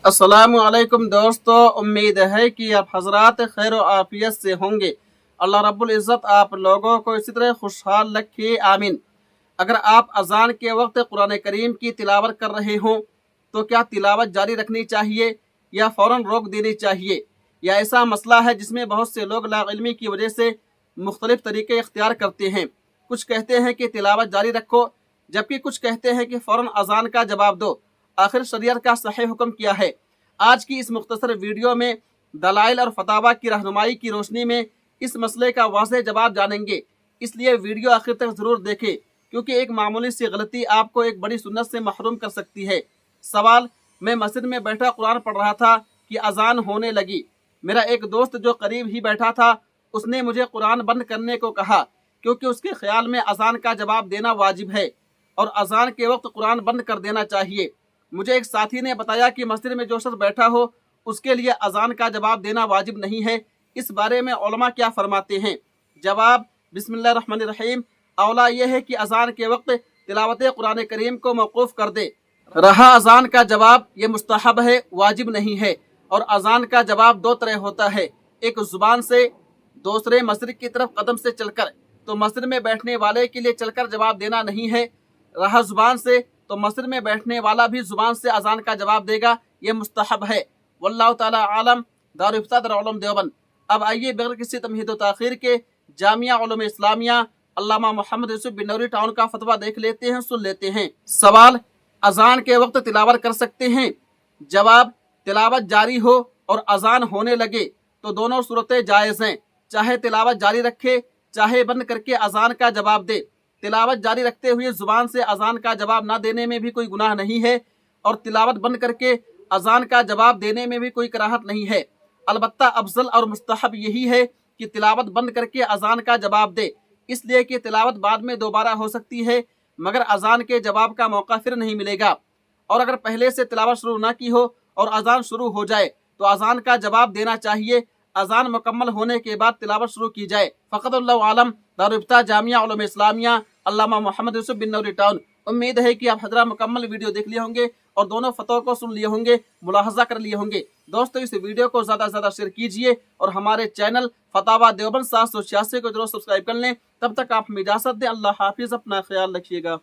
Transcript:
अस्सलामु अलैकुम दोस्तों, उम्मीद है कि आप हजरात खैर आफियत से होंगे। अल्लाह रब्बुल इज़्ज़त आप लोगों को इसी तरह खुशहाल रखे, आमीन। अगर आप अजान के वक्त कुरान करीम की तिलावत कर रहे हों तो क्या तिलावत जारी रखनी चाहिए या फ़ौरन रोक देनी चाहिए? या ऐसा मसला है जिसमें बहुत से लोग लाइल्मी की वजह से मुख्तलिफ तरीके इख्तियार करते हैं। कुछ कहते हैं कि तिलावत जारी रखो, जबकि कुछ कहते हैं कि फ़ौरन अजान का जवाब दो। आखिर शरीयत का सही हुक्म क्या है? आज की इस मुख्तसर वीडियो में दलाइल और फतावा की रहनुमाई की रोशनी में इस मसले का वाज़ेह जवाब जानेंगे। इसलिए वीडियो आखिर तक ज़रूर देखें, क्योंकि एक मामूली सी गलती आपको एक बड़ी सुन्नत से महरूम कर सकती है। सवाल: मैं मस्जिद में बैठा कुरान पढ़ रहा था कि अजान होने लगी। मेरा एक दोस्त जो करीब ही बैठा था, उसने मुझे कुरान बंद करने को कहा, क्योंकि उसके ख्याल में अजान का जवाब देना वाजिब है और अजान के वक्त कुरान बंद कर देना चाहिए। मुझे एक साथी ने बताया कि मस्जिद में जो शख्स बैठा हो उसके लिए अजान का जवाब देना वाजिब नहीं है। इस बारे में उलमा क्या फरमाते हैं? जवाब: बिस्मिल्लाहिर्रहमानिर्रहीम। औला यह है कि अजान के वक्त तिलावत कुरान करीम को मौकूफ़ कर दे। रहा अजान का जवाब, ये मुस्तहब है, वाजिब नहीं है। और अजान का जवाब दो तरह होता है, एक जुबान से, दूसरे मशरिक की तरफ कदम से चलकर। तो मस्जिद में बैठने वाले के लिए चलकर जवाब देना नहीं है। रहा जुबान से, तो मस्जिद में बैठने वाला भी जुबान से अजान का जवाब देगा, ये मुस्तहब है। वल्लाहु ताला आलम। दारुल इफ्ता दारुल उलूम देवबंद। अब आइए बगैर किसी तमहीद व ताखीर के जामिया उलूम इस्लामिया अल्लामा मोहम्मद यूसुफ बिनौरी टाउन का फतवा देख लेते हैं, सुन लेते हैं। सवाल: अजान के वक्त तिलावत कर सकते हैं? जवाब: तिलावत जारी हो और अजान होने लगे तो दोनों सूरतें जायज़ हैं। चाहे तिलावत जारी रखे, चाहे बंद करके अजान का जवाब दे। तिलावत जारी रखते हुए जुबान से अजान का जवाब ना देने में भी कोई गुनाह नहीं है, और तिलावत बंद करके अजान का जवाब देने में भी कोई कराहत नहीं है। अलबत्ता अफजल और मुस्तहब यही है कि तिलावत बंद करके अजान का जवाब दे, इसलिए कि तिलावत बाद में दोबारा हो सकती है, मगर अजान के जवाब का मौका फिर नहीं मिलेगा। और अगर पहले से तिलावत शुरू ना की हो और अजान शुरू हो जाए तो अजान का जवाब देना चाहिए। अजान मुकम्मल होने के बाद तिलावत शुरू की जाए। फ़क़त अल्लाहु आलम। दारुल इफ्ता जामिया उलूम इस्लामिया अल्लामा मोहम्मद यूसुफ बिनौरी टाउन। उम्मीद है कि आप हजरा मुकम्मल वीडियो देख लिए होंगे और दोनों फतों को सुन लिए होंगे, मुलाहजा कर लिए होंगे। दोस्तों, इस वीडियो को ज़्यादा से ज़्यादा शेयर कीजिए और हमारे चैनल फतावा देवबंद 786 को जरूर सब्सक्राइब कर लें। तब तक आप हमें इजाज़त दें। अल्लाह हाफिज़। अपना ख्याल रखिएगा।